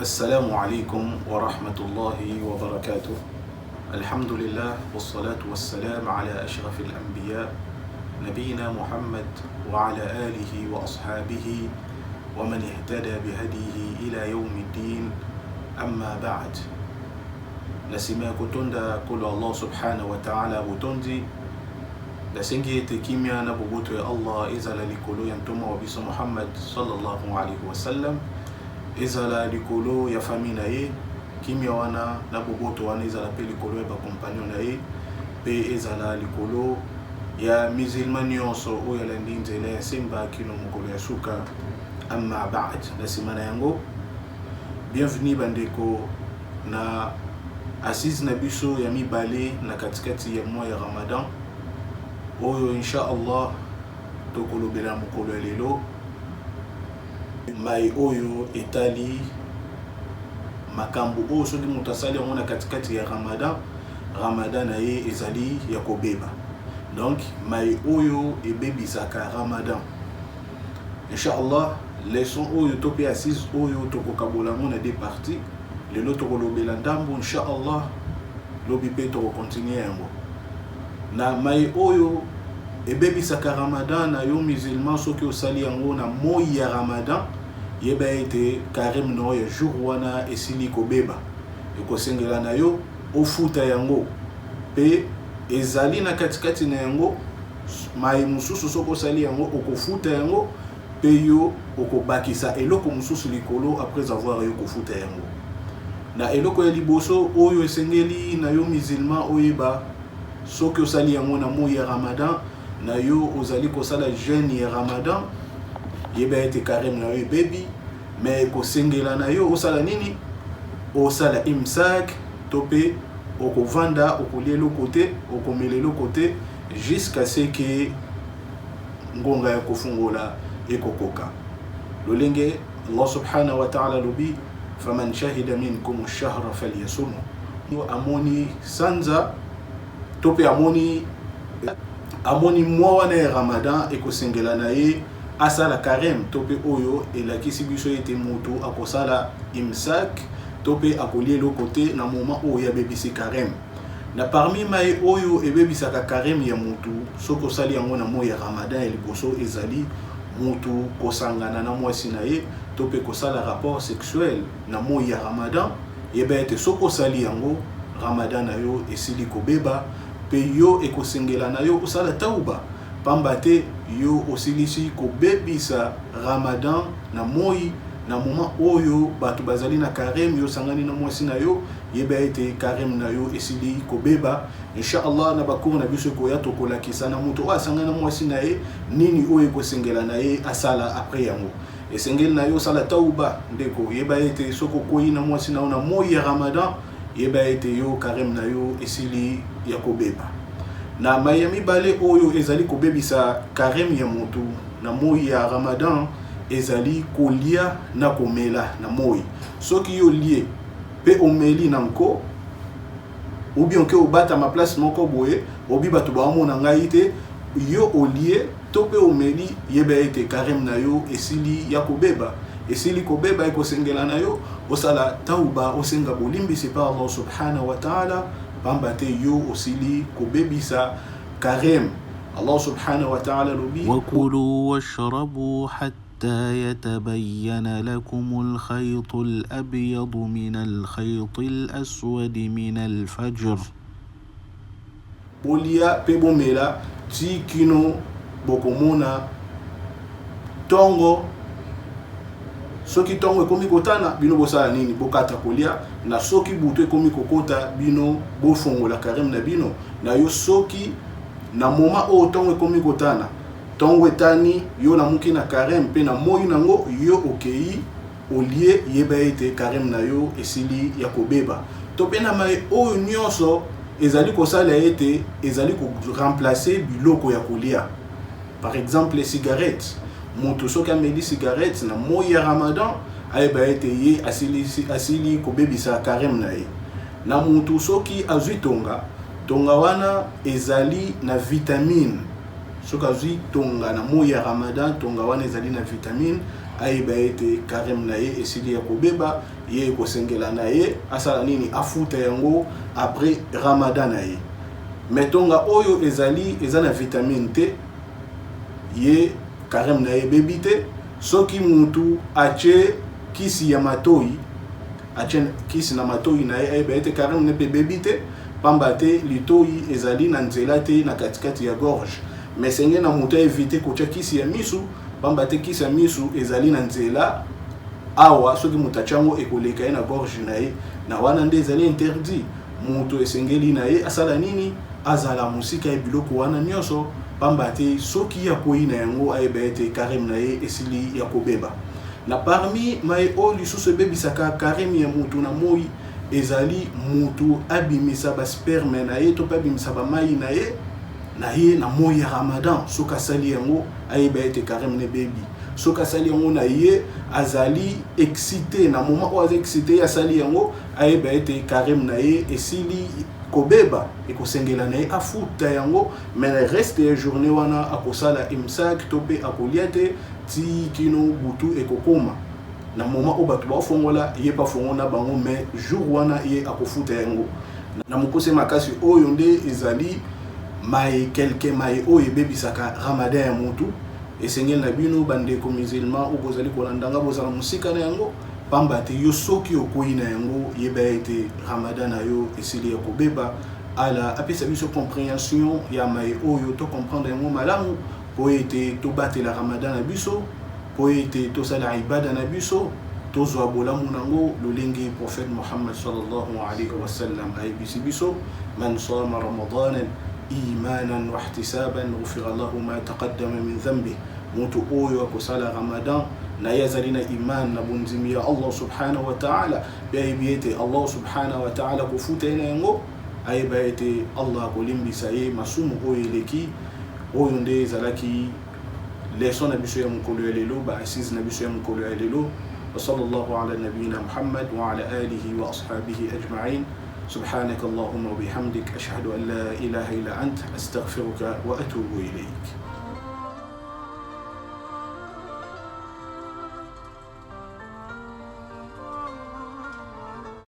السلام عليكم ورحمة الله وبركاته. الحمد لله والصلاة والسلام على أشرف الأنبياء نبينا محمد وعلى آله وأصحابه ومن اهتدى بهديه إلى يوم الدين. أما بعد، نسمع كتوندا كل الله سبحانه وتعالى بوتوندي لسنجي تكيميا نبوتو الله إذا لكلو ينتم وبيس محمد صلى الله عليه وسلم ezala likolo ya famille na ye kimia wana na boboto wana ezala pe likolo ya ba compagnon na ye pe ezala likolo ya musulman nyonso oyo alandi nzela ya semba kino mokolo ya suka. Amma ba'd, na simana yango bienvenue bandeko na assise na biso ya mibale na katikati ya mois ya Ramadan oyo insha Allah tokolobela mokolo ya lelo mai oyo etali makambo oyo soki moto asali yango na katikati ya Ramadan na ye ezali ya kobeba. Donc mai oyo ebebisaka Ramadan inshallah leçon oyo to pe assise oyo tokokabola ngo na deux parties. Lelo tokolobela ndambo inshallah lobi pe tokokontinue yango na mai oyo ebebisaka Ramadan na yo musulman soki osali yango na moi ya Ramadan yeba ete carême no ya jour wana esili kobeba ekosengela na yo ofuta yango pe ezali na katikati na yango mai mususu soko osali yango okofuta yango pe yo okobakisa eloko mususu likolo après avoir yo kofuta yango na eloko ya liboso oyo esengeli na yo musulman oyeba soki osali yango na moi ya Ramadan na yo ozali kosala jeûne ya Ramadan yeba ete carême na yo baby mais kosengela na yo osala nini, osala imsak tope okovanda okolia lokote okomela lokote jusqu'à ce que ngonga ya kofungola ekokoka lolenge. Allah subhanahu wa ta'ala lobi faman shahida minkum ash-shahra falyasum, amoni sanza tope amoni mwa wana ya Ramadan ekosengela na ye asala carême tope oyo elakisi biso ete moto akosala imsak tope akolie lokote na moment oyo abebisi carême. Na parmi mai oyo ebebisaka carême ya moto soko sali yango na moi ya Ramadan eliboso ezali moto kosangana na mwasi na ye tope kosala rapport sexuel na moi ya Ramadan yeba ete soko sali yango Ramadan na yo esili kobeba pe yo ekosengela na yo osala tauba pamba te yo osilisi kobebisa Ramadan na moi na moment oyo bato bazali na carême yo sangani na mwasi na yo yeba ete carême na yo esili kobeba. Inshallah na bakuru na biso ko ya tokolakisa na moto asangana na mwasi na ye nini oyo ekosengela na ye asala après yango esengeli na yo sala tauba ndeko yeba ete soko koyi na mwasi na yo na moi ya Ramadan yeba ete yo carême na yo esili ya kobeba. Na mayami bale oyo ezali kobebisa carême ya moto na moi ya Ramadan ezali kolia na komela na moi. Soki yo lie pe omeli na nko ou bien ke obata ma place moko boye obi bato ba mona ngai te yo olie to pe omeli yeba ete carême na yo esili ya kobeba esili kobeba ekosengela na yo osala tauba osenga bolimbisi par Allah subhanahu wa ta'ala pamba te yo osili kobebisa carême. Allah subhanahu wa ta'ala lobi وكلوا واشربوا حتى يتبين لكم الخيط الأبيض من الخيط الأسود من الفجر. bolia pe bomela ti kino bokomona tongo soki tongo ekomi kotana bino bosala nini bokata kolia na soki butu ekomi kokota bino bofongola carême na bino na yo soki na moment o tongo ekomi kotana tongo etani yo na muki na carême pe na moi nango yo okei olie yeba ete carême na yo esili ya kobeba to pe na mai oyo nyonso ezali kosala ete ezali ko remplacer biloko ya kolia. Par exemple les cigarettes, moto soki ameli cigarette na moi ya Ramadan ayeba ete ye asili kobebisa carême na ye. Na moto soki azwi tonga wana ezali na vitamine soka zui tonga na moyi ya Ramadan tonga wana ezali na vitamine ayeba ete carême na ye esili ya kobeba ye kosengela na ye asala nini afuta yango après Ramadan na ye. Metonga oyo eza na vitamine te ye carême na ye bebi te soki mutu ache kisi ya matoi ache kisi na matoi na ye ayeba ete carême ne pe bebi te pamba te litoi ezali na nzela te na katikati ya gorge. Mais senge na mutu evite kocha kisi ya misu pamba te kisi ya misu ezali na nzela awa soki mutu achango ekoleka ye na gorge na ye na wana nde ezali interdit. Mutu esengeli na ye asala nini azala musika ya biloko wana nyonso pamba te soki ya koi na yango ayeba ete carême na ye esili ya kobeba. Na parmi mai o lisusu ebebisaka carême ya mutu na moi ezali mutu abimisa ba sperme na ye to pa abimisa ba mai na ye na moi ya Ramadan soka sali yango ayeba ete carême ne bebi. Soka sali yango na ye azali excité na moment o azali excité ya sali yango ayeba ete carême na ye esili kobeba ekosengela na ye afuta yango. Mais le reste ya journée wana akosala imsak to pe akoliate ti kino butu ekokoma na moment o bato bafongola ye pa fongola bango mais jour wana ye akofuta yango. Na mokose makasi oyo nde ezali mai quelque mai oyo ebebisaka Ramadan ya mutu esengeli na bino bandeko musulman o bozali kolandanga bozala musika na yango pamba te yo soki okoi na yango yeba ete Ramadan na yo esili ya kobeba ala apesa biso compréhension ya mai oyo to comprendre yango malamu po ete to batela Ramadan na biso po ete to sala ibada na biso to zwa bolamu nango lolenge prophète Muhammad sallallahu alayhi wa sallam ayebisi biso man sama ramadanan imanan wa ihtisaban ghufira lahu ma taqaddama min dhanbi. Mutu oyo akosala Ramadan na yazali na iman na bunzimi ya Allah subhanahu wa ta'ala biayibiyete Allah subhanahu wa ta'ala kufuta ina yango ayibiyete Allah kolimbisa ye masumu oyo eleki oyo nde ezalaki leson na biso ya mokolo ya lelo ba assise na biso ya mokolo ya lelo. wa sallallahu ala nabiyina Muhammad wa ala alihi wa ashabihi ajma'in. سبحانك اللهم وبحمدك أشهد أن لا إله إلا أنت أستغفرك وأتوب إليك.